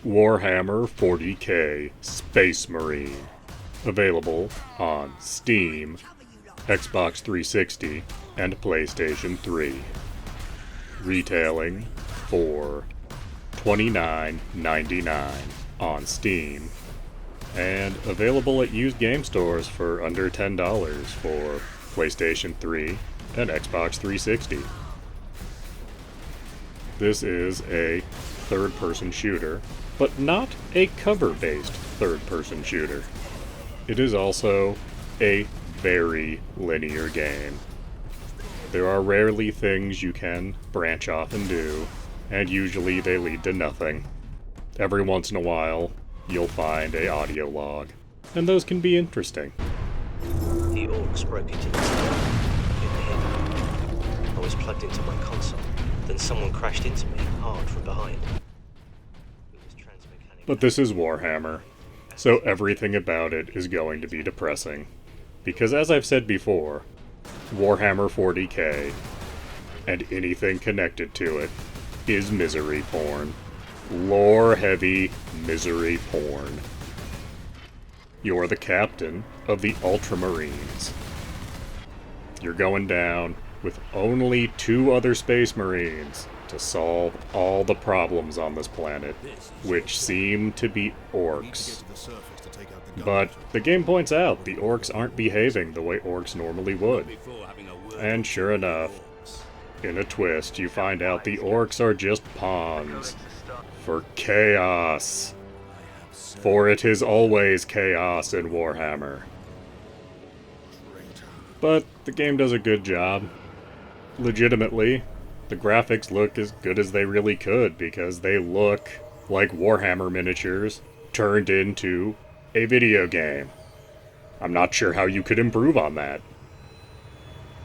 Warhammer 40K Space Marine. Available on Steam, Xbox 360, and PlayStation 3. Retailing for $29.99 on Steam, and available at used game stores for under $10 for PlayStation 3 and Xbox 360. This is a third-person shooter, but not a cover-based third-person shooter. It is also a very linear game. There are rarely things you can branch off and do, and usually they lead to nothing. Every once in a while, you'll find a audio log, and those can be interesting. The orcs broke into the tower. I was plugged into my console. Then someone crashed into me hard from behind. But this is Warhammer, so everything about it is going to be depressing. Because as I've said before, Warhammer 40K, and anything connected to it, is misery porn. Lore-heavy misery porn. You're the captain of the Ultramarines. You're going down with only 2 other Space Marines to solve all the problems on this planet, which seem to be orcs. But the game points out the orcs aren't behaving the way orcs normally would. And sure enough, in a twist, you find out the orcs are just pawns for chaos. For it is always chaos in Warhammer. But the game does a good job. Legitimately, the graphics look as good as they really could because they look like Warhammer miniatures turned into a video game. I'm not sure how you could improve on that.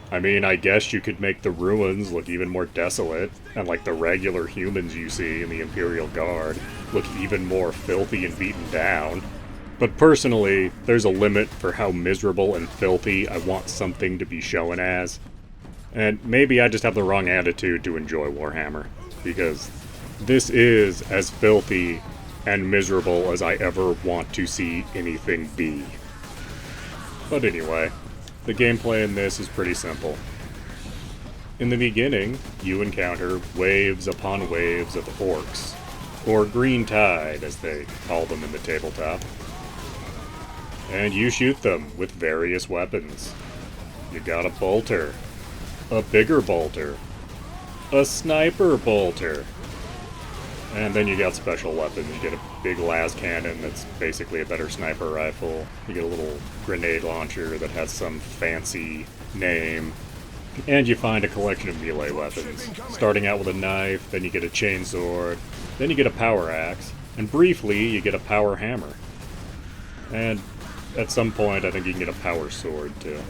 I mean, I guess you could make the ruins look even more desolate, and like the regular humans you see in the Imperial Guard look even more filthy and beaten down. But personally, there's a limit for how miserable and filthy I want something to be shown as. And maybe I just have the wrong attitude to enjoy Warhammer, because this is as filthy and miserable as I ever want to see anything be. But anyway, the gameplay in this is pretty simple. In the beginning, you encounter waves upon waves of orcs, or green tide as they call them in the tabletop. And you shoot them with various weapons. You got a bolter, a bigger bolter, a sniper bolter, and then you got special weapons. You get a big las cannon that's basically a better sniper rifle. You get a little grenade launcher that has some fancy name. And you find a collection of melee weapons. Starting out with a knife, then you get a chainsword, then you get a power axe, and briefly you get a power hammer. And at some point I think you can get a power sword too.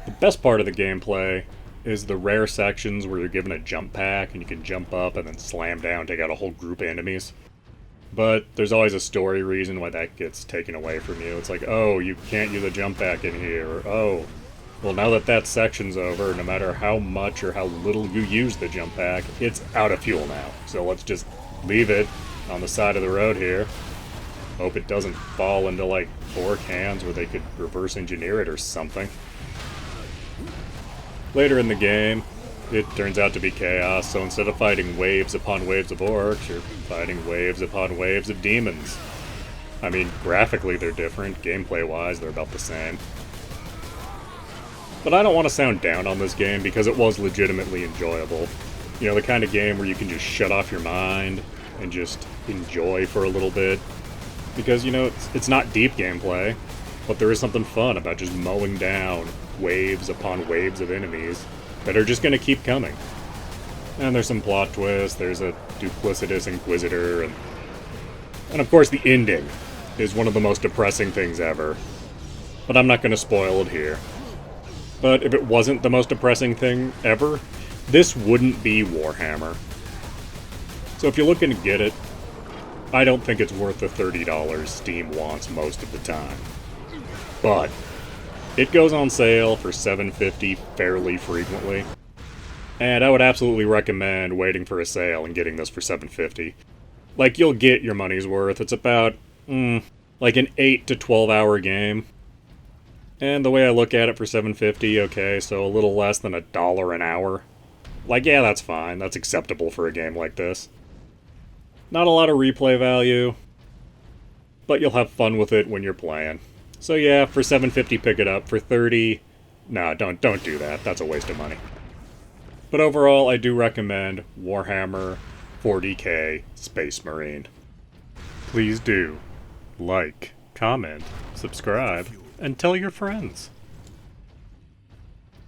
The best part of the gameplay is the rare sections where you're given a jump pack and you can jump up and then slam down, take out a whole group of enemies. But there's always a story reason why that gets taken away from you. It's like, oh, you can't use a jump pack in here, or oh, well now that that section's over, no matter how much or how little you use the jump pack, it's out of fuel now. So let's just leave it on the side of the road here. Hope it doesn't fall into like orc hands where they could reverse engineer it or something. Later in the game, it turns out to be chaos, so instead of fighting waves upon waves of orcs, you're fighting waves upon waves of demons. I mean, graphically they're different, gameplay-wise they're about the same. But I don't want to sound down on this game because it was legitimately enjoyable. You know, the kind of game where you can just shut off your mind and just enjoy for a little bit. Because, you know, it's not deep gameplay, but there is something fun about just mowing down waves upon waves of enemies that are just going to keep coming. And there's some plot twists, there's a duplicitous Inquisitor, and of course the ending is one of the most depressing things ever. But I'm not going to spoil it here. But if it wasn't the most depressing thing ever, this wouldn't be Warhammer. So if you're looking to get it, I don't think it's worth the $30 Steam wants most of the time. But it goes on sale for $7.50 fairly frequently. And I would absolutely recommend waiting for a sale and getting this for $7.50. Like, you'll get your money's worth. It's about, like an 8 to 12 hour game. And the way I look at it for $7.50, okay, so a little less than $1 an hour. Like, yeah, that's fine. That's acceptable for a game like this. Not a lot of replay value, but you'll have fun with it when you're playing. So yeah, for $7.50 pick it up. For $30, no, don't do that. That's a waste of money. But overall, I do recommend Warhammer 40K Space Marine. Please do like, comment, subscribe, and tell your friends.